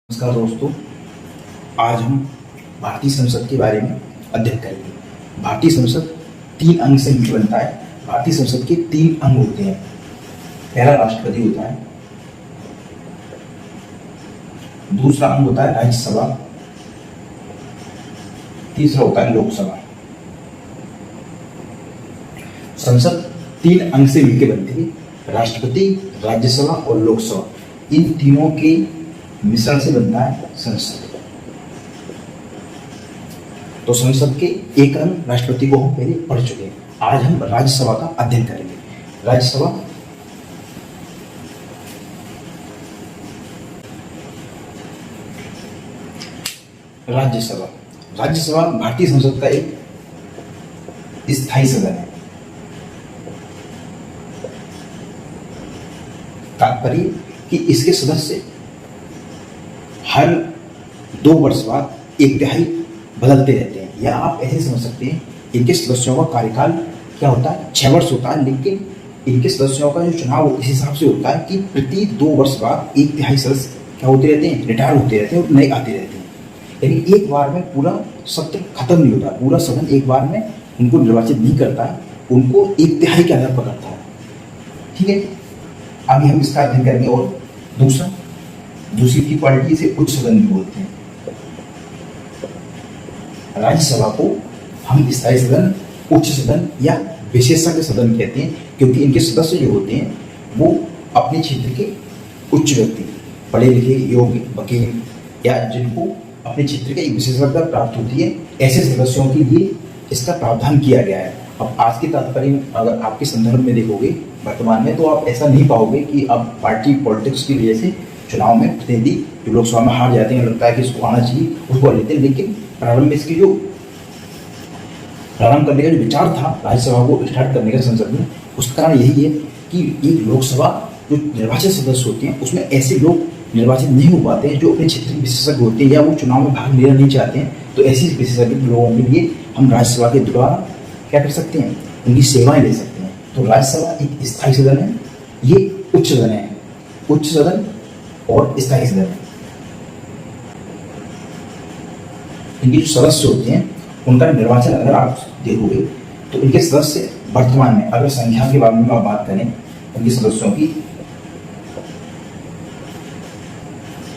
नमस्कार दोस्तों, आज हम भारतीय संसद के बारे में अध्ययन करेंगे। भारतीय संसद 3 अंग से मिलकर बनता है। भारतीय संसद के 3 अंग होते हैं। पहला राष्ट्रपति होता है, दूसरा अंग होता है राज्यसभा, तीसरा होता है लोकसभा। संसद 3 अंग से मिलकर बनती है। राष्ट्रपति, राज्यसभा और लोकसभा, इन तीनों के मिश्रण से बनता है संसद। तो संसद के एक अंग राष्ट्रपति को हम पहले पढ़ चुके हैं। आज हम राज्यसभा का अध्ययन करेंगे। राज्यसभा राज्यसभा राज्यसभा भारतीय संसद का एक स्थायी सदन है। तात्पर्य कि इसके सदस्य हर 2 वर्ष बाद 1/3 बदलते रहते हैं, या आप ऐसे समझ सकते हैं इनके सदस्यों का कार्यकाल क्या होता है, 6 वर्ष होता है। लेकिन इनके सदस्यों का जो चुनाव इस हिसाब से होता है कि प्रति 2 वर्ष बाद 1/3 सदस्य क्या होते रहते हैं, रिटायर होते रहते हैं और नए आते रहते हैं। यानी एक बार में पूरा सत्र खत्म नहीं होता, पूरा सदन एक बार में उनको निर्वाचित नहीं करता है, उनको 1/3 के आधार पर करता है। ठीक है, अभी हम इसका अध्ययन करेंगे। और दूसरी की क्वालिटी से उच्च सदन भी बोलते हैं। राज्यसभा को हम स्थायी सदन, उच्च सदन या विशेषज्ञ सदन कहते हैं, क्योंकि इनके सदस्य जो होते हैं वो अपने क्षेत्र के उच्च व्यक्ति, पढ़े लिखे, योग्य, वकील या जिनको अपने क्षेत्र की विशेषज्ञता प्राप्त होती है, ऐसे सदस्यों के लिए इसका प्रावधान किया गया है। अब आज के तात्पर्य में अगर आपके संदर्भ में देखोगे वर्तमान में, तो आप ऐसा नहीं पाओगे कि अब पार्टी पॉलिटिक्स की वजह से चुनाव में प्रतिनिधि जो लोकसभा में हार जाते हैं, लगता है कि इसको आना चाहिए, उसको लेते हैं। लेकिन प्रारंभ में इसकी जो प्रारंभ करने का जो विचार था राज्यसभा को स्टार्ट करने का संसद में, उसका कारण यही है कि एक लोकसभा जो निर्वाचित सदस्य होते हैं उसमें ऐसे लोग निर्वाचित नहीं हो पाते हैं जो अपने क्षेत्र के विशेषज्ञ होते हैं या वो चुनाव में भाग लेना नहीं चाहते हैं। तो ऐसे विशेषज्ञ लोगों के लिए हम राज्यसभा के द्वारा क्या कर सकते हैं, उनकी सेवाएं ले सकते हैं। तो राज्यसभा एक स्थायी सदन है, ये उच्च सदन है, उच्च सदन और स्थायी सदन। इनके जो सदस्य होते हैं उनका निर्वाचन अगर आप देखोगे तो इनके सदस्य वर्तमान में, अगर संख्या के बारे में आप बात करें, इनके सदस्यों की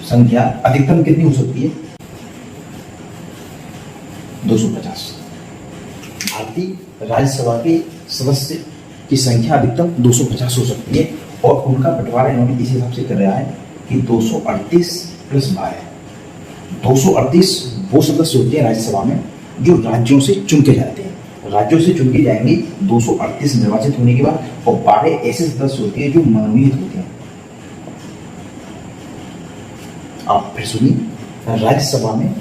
संख्या अधिकतम कितनी हो सकती है, 250। भारतीय राज्यसभा के सदस्य की संख्या अधिकतम 250 हो सकती है। और उनका बंटवारा इन्होंने इस हिसाब से कर रहा है कि 238 + 12। 238 वो सदस्य होते हैं राज्यसभा में जो राज्यों से चुन के जाते हैं। राज्यों से चुन के जाएंगे 238 निर्वाचित होने के बाद, और 12 ऐसे सदस्य होते हैं जो मनोनीत होते हैं। आप फिर सुनिए, राज्यसभा में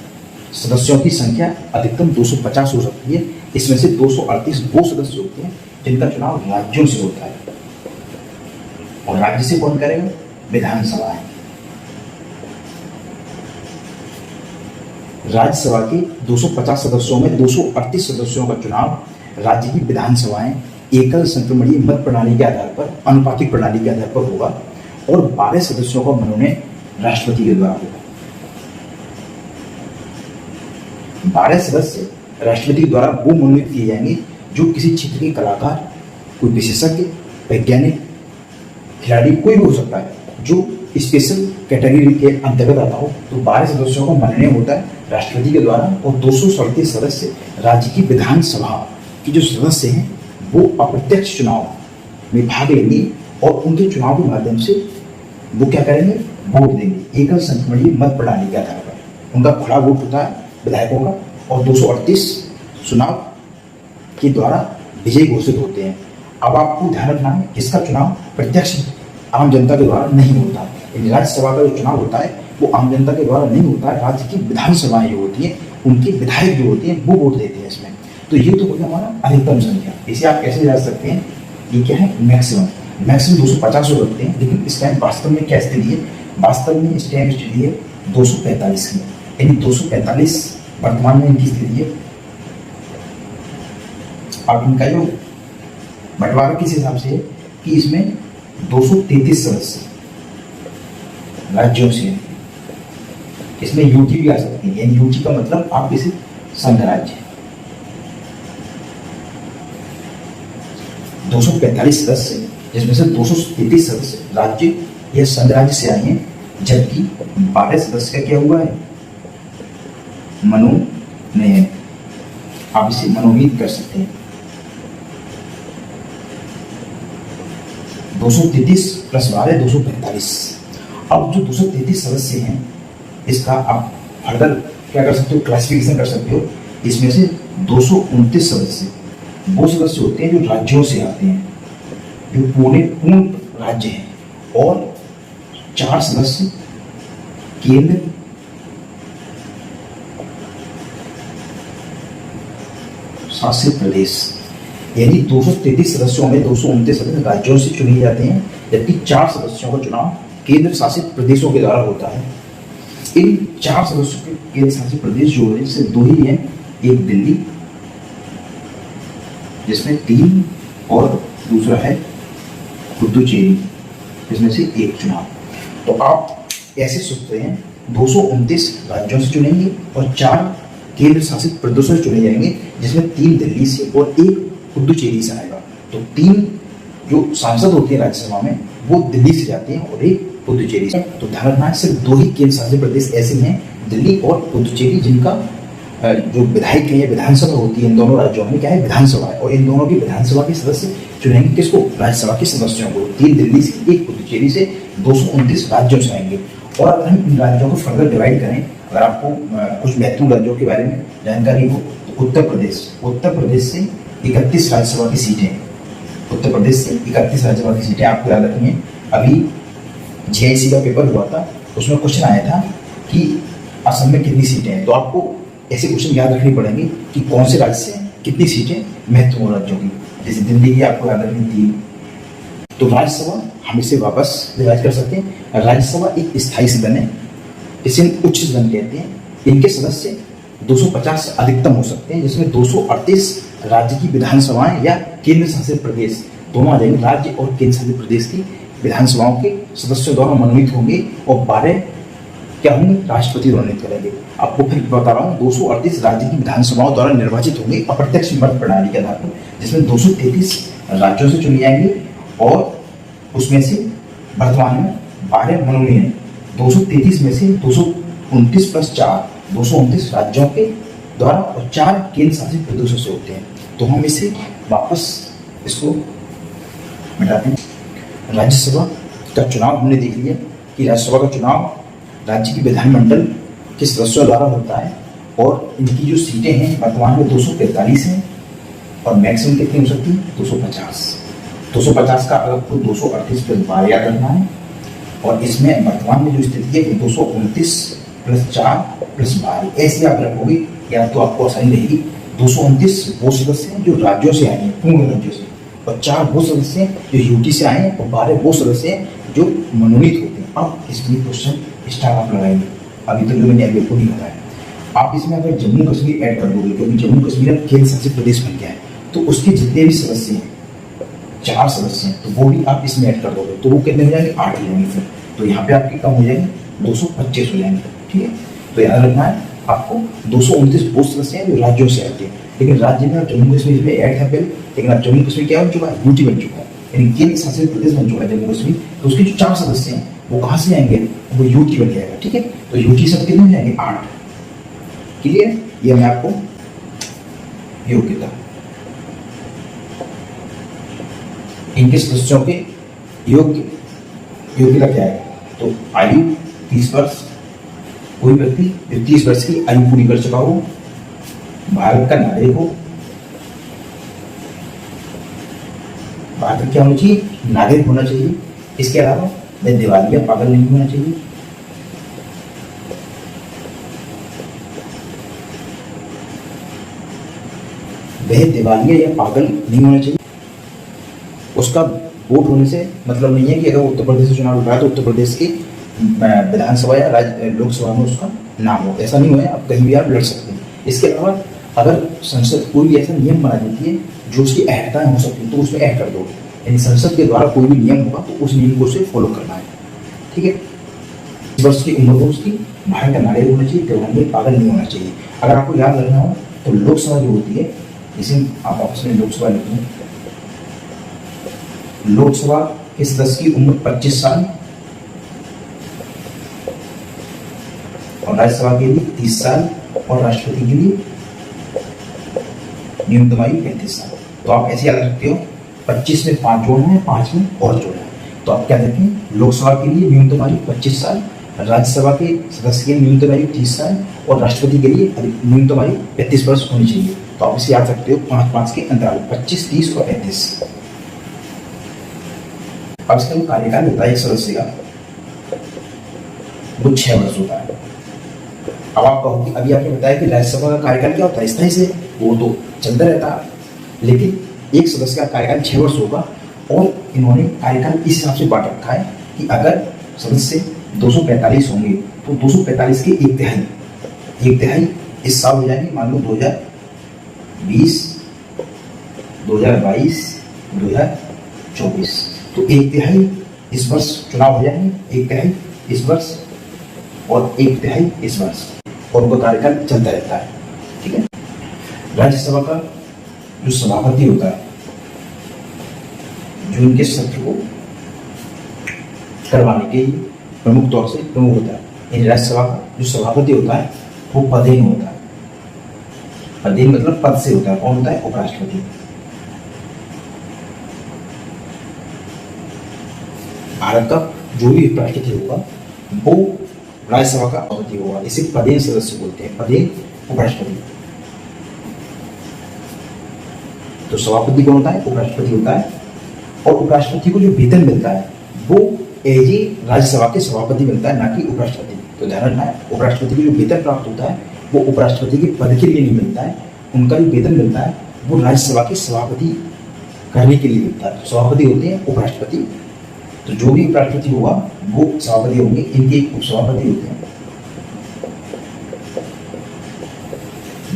सदस्यों की संख्या अधिकतम 250 हो सकती है। इसमें से 238 वो सदस्य होते हैं जिनका चुनाव राज्यों से होता है। और राज्य से कौन करेगा, विधानसभा है। राज्यसभा के 250 सदस्यों में 238 सदस्यों का चुनाव राज्य की विधानसभाएं एकल संक्रमणीय मत प्रणाली के आधार पर, अनुपातिक प्रणाली के आधार पर होगा। और 12 सदस्यों का मनोनयन राष्ट्रपति के द्वारा होगा। 12 सदस्य राष्ट्रपति के द्वारा वो मनोनीत किए जाएंगे जो किसी क्षेत्र के कलाकार, कोई विशेषज्ञ, वैज्ञानिक, खिलाड़ी, कोई भी हो सकता है जो स्पेशल कैटेगरी के अंतर्गत आता हो। तो 12 सदस्यों का मनोनयन होता है राष्ट्रपति के द्वारा। और 237 सदस्य राज्य की विधानसभा के जो सदस्य हैं वो अप्रत्यक्ष चुनाव में भाग लेंगे और उनके चुनाव के माध्यम से वो क्या करेंगे, वोट देंगे एकल संक्रमणीय मत प्रणाली के आधार पर। उनका खुला वोट होता है विधायकों का, और 238 चुनाव के द्वारा विजयी घोषित होते हैं। अब आपको ध्यान रखना है, इसका चुनाव प्रत्यक्ष आम जनता के द्वारा नहीं होता। राज्यसभा का जो चुनाव होता है वो आम जनता के द्वारा नहीं होता है। राज्य की विधानसभाएं जो होती हैं, उनके विधायक जो होते हैं वो वोट देते हैं इसमें। तो ये तो होगा हमारा अधिकतम संख्या। इसे आप कैसे जान सकते हैं, ये क्या है, मैक्सिमम 250 हो सकते हैं। लेकिन इस टाइम वास्तव में क्या स्थिति है, वास्तव में इस टाइम स्थिति है 245 की, यानी 245 वर्तमान में इनकी स्थिति है। अब इनका जो बंटवारा किस हिसाब से है कि इसमें 233 सदस्य राज्यों से इसमें यूटी भी आ सकती है, यानी यूटी का मतलब आप इसे संघ राज्य। 245 सदस्य जिसमें से 233 सदस्य राज्य या संघ राज्य से आए हैं, जबकि 12 सदस्य का क्या हुआ है, मनोनयन। आप इसे मनोनीत कर सकते हैं। 233 प्लस 12 245। अब जो 233 सदस्य हैं इसका आप फर्दर क्या कर सकते हो, क्लासिफिकेशन कर सकते हो। इसमें से 229 सदस्य वो सदस्य होते हैं जो राज्यों से आते हैं, जो पूर्ण राज्य हैं, और 4 सदस्य केंद्र शासित प्रदेश। यानी 233 सदस्यों में 229 सदस्य राज्यों से चुने जाते हैं, जबकि 4 सदस्यों का चुनाव केंद्र शासित प्रदेशों के द्वारा होता है। इन 4 सदस्यों के केंद्र शासित प्रदेश जो है इससे 2 ही हैं, एक दिल्ली जिसमें 3 और दूसरा है पुडुचेरी जिसमें से 1 चुनाव। तो आप ऐसे सोचते हैं 229 राज्यों से चुनेंगे और 4 केंद्र शासित प्रदेशों से चुने जाएंगे, जिसमें 3 दिल्ली से और 1 पुडुचेरी से आएगा। तो 3 जो सांसद होते हैं राज्यसभा में वो दिल्ली से जाते हैं और 1 पुडुचेरी से। तो ध्यान रखना है सिर्फ 2 ही केंद्र शासित प्रदेश ऐसे हैं, दिल्ली और पुडुचेरी, जिनका जो विधायक है या विधानसभा होती है इन दोनों राज्यों में क्या है, विधानसभा है, और इन दोनों की विधानसभा के सदस्य चुनेंगे किसको, राज्यसभा के सदस्यों को। 3 दिल्ली से 1 पुडुचेरी से 229 राज्यों से आएंगे। और अगर हम इन राज्यों को फर्दर डिवाइड करें, अगर आपको कुछ महत्वपूर्ण राज्यों के बारे में जानकारी हो तो उत्तर प्रदेश से 31 राज्यसभा की सीटें, उत्तर प्रदेश से 31 राज्यसभा की सीटें आपको याद रखनी है। अभी जेआईसी का पेपर हुआ था, उसमें क्वेश्चन आया था कि असम में कितनी सीटें हैं, तो आपको ऐसे क्वेश्चन याद रखने पड़ेंगे कि कौन से राज्य से कितनी सीटें महत्वपूर्ण राज्यों की। जैसे दिल्ली की आपको याद रखनी 3। तो राज्यसभा हम इसे वापस रिवाइज कर सकते हैं। राज्यसभा एक स्थायी सदन है, इसे उच्च सदन कहते हैं। इनके सदस्य 250 अधिकतम हो सकते हैं, जिसमें 238 राज्य की विधानसभाएं या केंद्र शासित प्रदेश दोनों आ जाएंगे। राज्य और केंद्र शासित प्रदेश की विधानसभाओं के सदस्यों द्वारा मनोनीत होंगे और 12 क्या होंगे, राष्ट्रपति मनोनीत करेंगे। आपको फिर बता रहा हूँ 238 राज्य की विधानसभाओं द्वारा निर्वाचित होंगे अप्रत्यक्ष मत प्रणाली के आधार पर, जिसमें 233 राज्यों से चुने जाएंगे और उसमें से वर्तमान में 12 मनोनीत। 233 में से 229 प्लस 4 229 राज्यों के द्वारा और 4 केंद्र शासित प्रदेशों से होते हैं। तो हम इसे वापस इसको मिटाते हैं। राज्यसभा का चुनाव हमने देख लिया कि राज्यसभा का चुनाव राज्य की विधानमंडल के सदस्यों द्वारा होता है और इनकी जो सीटें हैं वर्तमान में 243 हैं और मैक्सिमम कितनी हो सकती है, 250 का अगर तो 238 प्लस 12 याद रखना है। और इसमें वर्तमान में जो स्थिति है 229 प्लस 4 प्लस 12 ऐसे आप रखोगे या तो आपको आसानी रहेगी। 229 वो सदस्य हैं जो राज्यों से आए हैं, पूर्ण राज्यों से, और 4 वो सदस्य हैं जो यूटी से आए हैं और 12 वो सदस्य हैं जो मनोनीत होते हैं। अब इसमें क्वेश्चन स्टार आप लगाएंगे, अभी तो जो मैंने अभी आपको नहीं बताया। आप इसमें अगर जम्मू कश्मीर ऐड कर दोगे, क्योंकि जम्मू कश्मीर अब केंद्र शासित प्रदेश बन गया है, तो उसके जितने भी सदस्य हैं 4 सदस्य हैं, तो वो भी आप इसमें ऐड कर दोगे तो वो कितने हो जाएंगे, 8 हो जाएंगे। फिर तो यहाँ पे आपके कम हो जाएंगे, 225 हो जाएंगे। ठीक है, तो याद रखना है आपको 229 वो सदस्य हैं जो राज्यों से आते हैं, लेकिन राज्य में जम्मू कश्मीर में ऐड था पहले, लेकिन अब जम्मू कश्मीर क्या बन चुका है, यूटी बन चुका है, यानी केंद्र शासित प्रदेश बन चुका है जम्मू कश्मीर। तो उसके जो 4 सदस्य हैं वो कहाँ से आएंगे, वो यूटी बन जाएगा। ठीक है, तो यूटी सब कितने हो जाएंगे, 8। क्लियर, ये मैं आपको योग्यता इनके सदस्यों के योग्यता क्या है, तो आयु 30 वर्ष, कोई व्यक्ति जो 30 वर्ष की आयु पूरी कर चुका हो, भारत का नागरिक हो, भारत क्या होना चाहिए, नागरिक होना चाहिए। इसके अलावा वह दिवालिया पागल नहीं होना चाहिए, वह दिवालिया या पागल नहीं होना चाहिए। उसका वोट होने से मतलब नहीं है कि अगर वो उत्तर प्रदेश से चुनाव लड़ रहा है तो उत्तर प्रदेश की विधानसभा या लोकसभा में उसका नाम हो, ऐसा नहीं हो, आप कहीं भी आप लड़ सकते हैं। इसके अलावा अगर संसद कोई भी ऐसा नियम बना देती है जो उसकी अहर्ताएं हो सकती है तो उसमें ऐड कर दो, यानी संसद के द्वारा कोई भी नियम होगा तो उस नियम को उसे फॉलो करना है। ठीक है, वर्ष की उम्र हो उसकी, भारत का नागरिक होना चाहिए, दिव्यांग पागल नहीं होना चाहिए। अगर आपको याद रखना हो तो लोकसभा जो होती है, इसे आप आपस में लोकसभा लिखें। लोकसभा के सदस्य की उम्र 25 साल और राज्यसभा के लिए 30 साल और राष्ट्रपति के लिए न्यूनतम आयु 35 साल। तो आप ऐसे याद रखते हो, 25 में 5 जोड़ना है, 5 में और जोड़ना है। तो आप क्या देखें, लोकसभा के लिए न्यूनतम आयु 25 साल, राज्यसभा के सदस्य के लिए न्यूनतम आयु 30 साल और राष्ट्रपति के लिए न्यूनतम आयु 35 वर्ष होनी चाहिए। तो आप इसे याद रखते हो 5-5 के अंतराल, 25, 30 और 35। अब इसका जो कार्यकाल होता है एक सदस्य का, वो 6 वर्ष होता है। अब आप कहोगे, अभी आपने बताया कि राज्यसभा का कार्यकाल क्या होता है, स्थायी से वो तो चलता रहता है, लेकिन एक सदस्य का कार्यकाल 6 वर्ष होगा। और इन्होंने कार्यकाल इस हिसाब से बांट रखा है कि अगर सदस्य 245 होंगे तो 245 के एक तिहाई इस साल हो जाएंगे, मान लो 2020, 2022, 2024। तो एक तिहाई इस वर्ष चुनाव हो जाएंगे, एक तिहाई इस वर्ष और एक तिहाई इस वर्ष, और उनका कार्यकाल चलता रहता है। ठीक है। राज्यसभा का जो सभापति होता है, जो उनके सत्र को करवाने के लिए प्रमुख तौर से प्रमुख होता है। इन राज्यसभा का जो सभापति होता है वो पदेन होता है। पदेन मतलब पद से होता है। कौन होता है? उपराष्ट्रपति। भारत का जो भी उपराष्ट्रपति होगा वो राज्यसभा का सभापति होगा। इसे पदेन सदस्य बोलते हैं, पदेन उपराष्ट्रपति। तो सभापति कौन होता है? उपराष्ट्रपति होता है। और उपराष्ट्रपति को जो वेतन मिलता है वो एज ए राज्यसभा के सभापति मिलता है, ना कि उपराष्ट्रपति। तो ध्यान रखना है, उपराष्ट्रपति को जो वेतन प्राप्त होता है वो उपराष्ट्रपति के पद के लिए नहीं मिलता है। उनका जो वेतन मिलता है वो राज्यसभा के सभापति करने के लिए मिलता है। सभापति होते हैं उपराष्ट्रपति। तो जो भी उपराष्ट्रपति होगा वो सभापति होंगे, इनके एक उपसभापति होते हैं।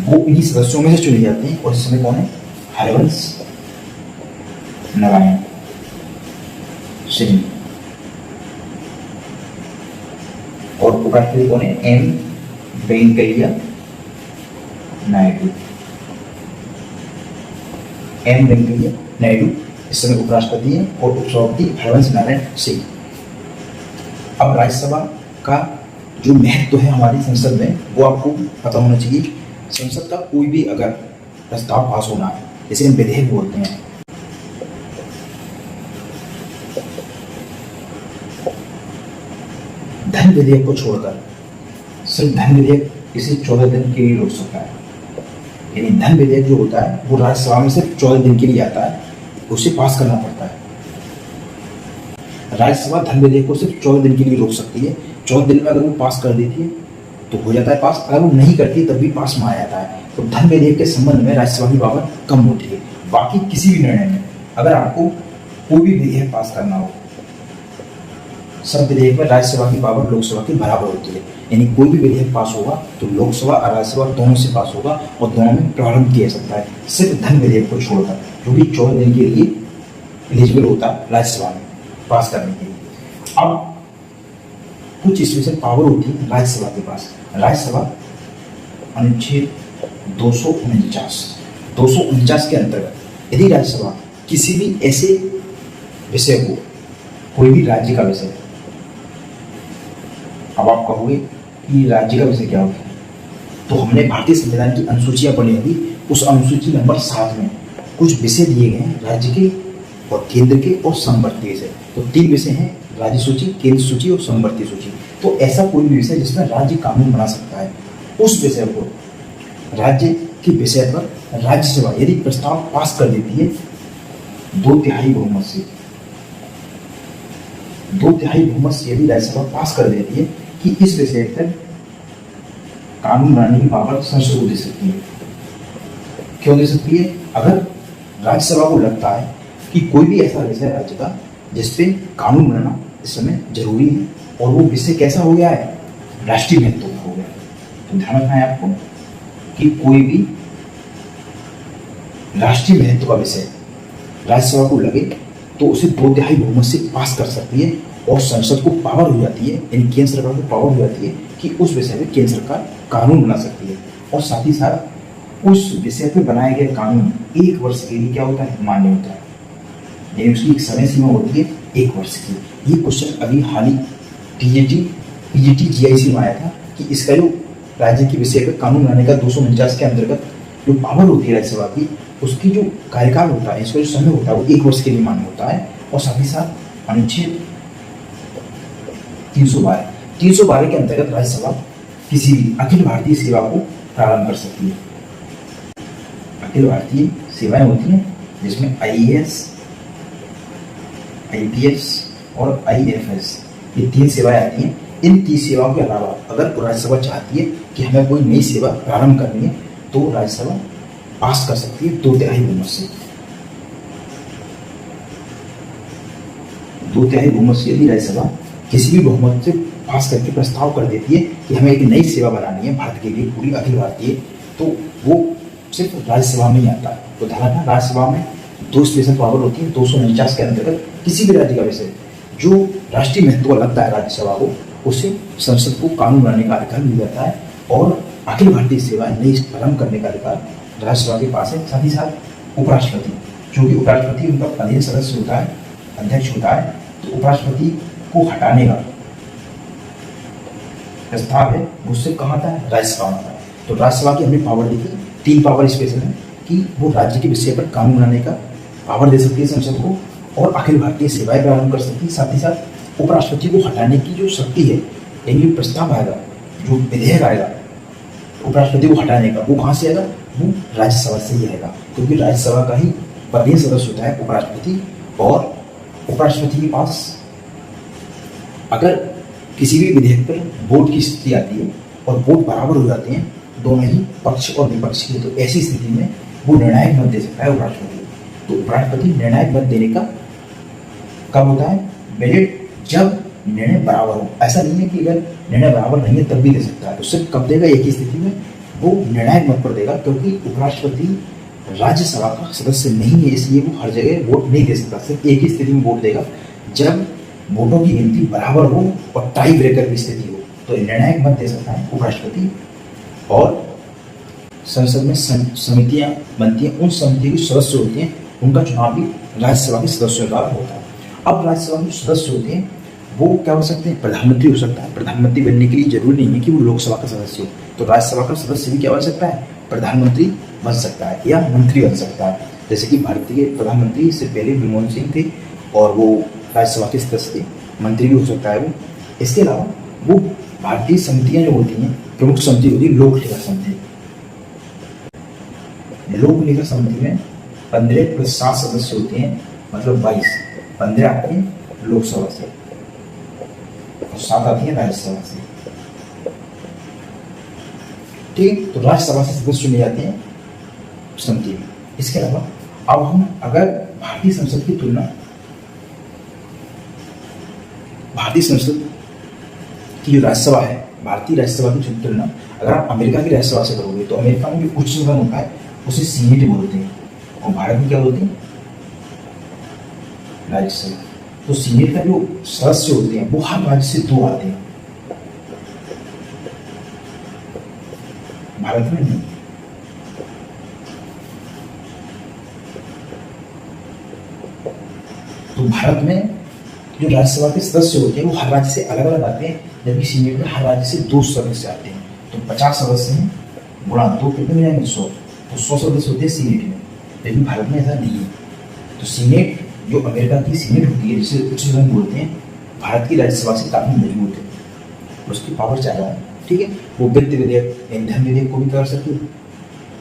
वो इन्हीं सदस्यों में से चुने जाते हैं। और इस समय कौन है? हरिवंश नारायण सिंह। और उपराष्ट्रपति कौन है? एम वेंकैया नायडू। एम वेंकैया नायडू इस समय उपराष्ट्रपति हैं और उपसभापति हरिवंश नारायण सिंह। अब राज्यसभा का जो महत्व है हमारी संसद में वो आपको पता होना चाहिए। संसद का कोई भी अगर प्रस्ताव पास होना है, जैसे हम विधेयक बोलते हैं, धन विधेयक को छोड़कर सिर्फ धन विधेयक इसे 14 दिन के लिए रोक सकता है। यानी धन विधेयक जो होता है वो राज्यसभा में सिर्फ 14 दिन के लिए आता है, उसे पास करना पड़ता है। राज्यसभा धन विधेयक को सिर्फ 14 दिन के लिए रोक सकती है। 14 दिन में अगर वो पास कर देती है तो हो जाता है पास, अगर वो नहीं करती तब भी पास माना जाता है। तो धन विधेयक के संबंध में राज्यसभा की पावर कम होती है। बाकी किसी भी निर्णय में अगर आपको कोई भी विधेयक पास करना हो, सब विधेयक में राज्यसभा की पावर लोकसभा के बराबर होती है। यानी कोई भी विधेयक पास होगा तो लोकसभा और राज्यसभा दोनों से पास होगा और दोनों में प्रारंभ किया जा सकता है, सिर्फ धन विधेयक को छोड़कर, जो भी 14 दिन के लिए एलिजिबल होता है राज्यसभा में पास करने के लिए। अब कुछ स्पेशल पावर होती है राज्यसभा के पास। राज्यसभा अनुच्छेद 249 के अंतर्गत यदि राज्यसभा किसी भी ऐसे विषय को, कोई भी राज्य का विषय, अब आप कहोगे कि राज्य का विषय क्या होता है, तो हमने भारतीय संविधान की अनुसूचियां पढ़ी होगी। उस अनुसूची नंबर 7 में कुछ विषय दिए गए हैं राज्य के और केंद्र के और समवर्ती विषय। तो 3 विषय हैं, राज्य सूची, केंद्र सूची और समवर्ती सूची। तो ऐसा कोई भी विषय जिसमें राज्य कानून बना सकता है, उस विषय को, राज्य के विषय पर राज्यसभा यदि प्रस्ताव पास कर देती है 2/3 बहुमत से, 2/3 बहुमत से यदि राज्यसभा पास कर देती है कि इस विषय पर कानून बनाने की पावर संसद को दे सकती है। क्यों दे सकती है? अगर राज्यसभा को लगता है कि कोई भी ऐसा विषय राज्य का जिसपे कानून बनाना इस समय जरूरी है और वो विषय कैसा हो गया है, राष्ट्रीय महत्व का हो गया, तो ध्यान रखना है आपको कि कोई भी राष्ट्रीय महत्व का विषय राज्यसभा को लगे तो उसे 2/3 बहुमत से पास कर सकती है और संसद को पावर हो जाती है, यानी केंद्र सरकार को पावर हो जाती है कि उस विषय में केंद्र सरकार कानून बना सकती है। और साथ ही साथ उस विषय पर बनाए गए कानून 1 वर्ष के लिए क्या होता है, मान्य होता है, यानी उसकी एक समय सीमा होती है 1 वर्ष की। ये क्वेश्चन अभी हाल ही पीजीटी जीआईसी में आया था कि इसका जो राज्य के विषय पर कानून बनाने का 249 के अंतर्गत जो पावर होती है राज्यसभा की, उसकी जो कार्यकाल होता है, इसका जो समय होता है वो 1 वर्ष के लिए मान्य होता है। और साथ ही साथ अनुच्छेद 312 के अंतर्गत राज्यसभा किसी भी अखिल भारतीय सेवा को प्रारंभ कर सकती है। अखिल भारतीय सेवाएं होती हैं जिसमें आईएएस, आईपीएस और आईएफएस, ये 3 सेवाएं आती हैं। इन 3 सेवाओं के अलावा अगर राज्यसभा चाहती है कि हमें कोई नई सेवा प्रारंभ करनी है तो राज्यसभा पास कर सकती है 2/3 बहुमत से। 2/3 बहुमत से यदि राज्यसभा किसी भी बहुमत से पास करके प्रस्ताव कर देती है कि हमें एक नई सेवा बनानी है भारत के लिए, पूरी अखिल भारतीय, तो वो सिर्फ राज्यसभा में ही आता है। तो ध्यान रखना, राज्यसभा में 2 स्पेशल पावर होती है। 249 के अंतर्गत किसी भी राज्य का विषय जो राष्ट्रीय महत्व का लगता है राज्यसभा को, उसे संसद को कानून बनाने का अधिकार मिल जाता है और अखिल भारतीय सेवाएं नई प्रारंभ करने का अधिकार राज्यसभा के पास है। साथ ही साथ उपराष्ट्रपति, जो कि उपराष्ट्रपति उनका पदेय सदस्य होता है, अध्यक्ष होता है, तो उपराष्ट्रपति को हटाने का प्रस्ताव है उससे कहाँ आता है, राज्यसभा में आता है। तो राज्यसभा की हमने पावर देखी, 3 पावर स्पेशल है कि वो राज्य के विषय पर कानून बनाने का पावर दे सकती है संसद को और अखिल भारतीय सेवाएं प्रारंभ कर सकती है। साथ ही साथ उपराष्ट्रपति को हटाने की जो शक्ति है, यानी प्रस्ताव आएगा, जो विधेयक आएगा उपराष्ट्रपति को हटाने का, वो कहाँ से आएगा, वो राज्यसभा से ही आएगा, क्योंकि राज्यसभा का ही पदेय सदस्य होता है उपराष्ट्रपति। और उपराष्ट्रपति के पास अगर किसी भी विधेयक पर वोट की स्थिति आती है और वोट बराबर हो जाते हैं दोनों ही पक्ष और विपक्ष के, तो ऐसी स्थिति में वो निर्णायक मत दे सकता है उपराष्ट्रपति। तो उपराष्ट्रपति निर्णायक मत देने का कब होता है, वैलिड जब निर्णय बराबर हो। ऐसा नहीं है कि अगर निर्णय बराबर नहीं है तब भी दे सकता है। तो सिर्फ कब देगा, एक ही स्थिति में वो निर्णायक मत पर देगा, क्योंकि उपराष्ट्रपति राज्यसभा का सदस्य नहीं है, इसलिए वो हर जगह वोट नहीं दे सकता। सिर्फ एक ही स्थिति में वोट देगा, जब वोटों की गिनती बराबर हो और टाई ब्रेकर की स्थिति हो, तो निर्णायक मत दे सकता है उपराष्ट्रपति। और संसद में समितियां बनती हैं, उन समिति के सदस्य होते हैं, उनका चुनाव भी राज्यसभा के सदस्यों का होता है। अब राज्यसभा के सदस्य होते हैं वो क्या हो सकते हैं, प्रधानमंत्री हो सकता है। प्रधानमंत्री बनने के लिए जरूरी नहीं है कि वो लोकसभा का सदस्य हो, तो राज्यसभा का सदस्य भी क्या बन सकता है, प्रधानमंत्री बन सकता है या मंत्री बन सकता है। जैसे कि भारतीय के प्रधानमंत्री से पहले मनमोहन सिंह थे और वो राज्यसभा के सदस्य थे, मंत्री भी हो सकता है वो। इसके अलावा वो भारतीय समितियां जो होती हैं, प्रमुख समिति होती है लोक लेखा समिति। लोक लेखा समिति में 15 + 7 सदस्य होते हैं, मतलब 22। 15 आते हैं लोकसभा से और 7 आती है राज्यसभा से। ठीक, तो राज्यसभा से सदस्य चुने जाते हैं समिति में। इसके अलावा अब हम अगर भारतीय संसद की तुलना, भारतीय संसद की जो राज्यसभा है, भारतीय राज्यसभा की तुलना अगर आप अमेरिका की राज्यसभा से करोगे, तो अमेरिका में जो उच्च सदन होता है उसे सीनेट बोलते हैं और भारत में क्या बोलते हैं, राज्यसभा। तो सीनेट का जो सदस्य होते हैं वो हर राज्य से 2 आते हैं, भारत में नहीं। तो भारत में जो राज्यसभा के सदस्य होते हैं वो हर राज्य से अलग अलग आते हैं, जबकि सीनेट में हर राज्य से 2 सदस्य आते हैं। तो 50 सदस्य हैं गुणा 2 कितने मिल जाएंगे, 100। तो 100 सदस्य होते हैं सीनेट में, लेकिन भारत में ऐसा नहीं है। तो सीनेट जो अमेरिका की सीनेट होती है, जिसे उच्च सदन बोलते हैं, भारत की राज्यसभा से काफी मजबूत है, उसकी पावर ज़्यादा है। ठीक है, वो वित्त विधेयक, ईंधन विधेयक को भी कर सकती है,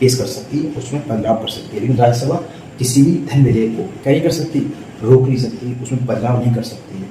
पेश कर सकती है, उसमें बदलाव कर सकती है। लेकिन राज्यसभा किसी भी धन विधेयक को क्या नहीं कर सकती, रोक नहीं सकती, उसमें बदलाव नहीं कर सकती है।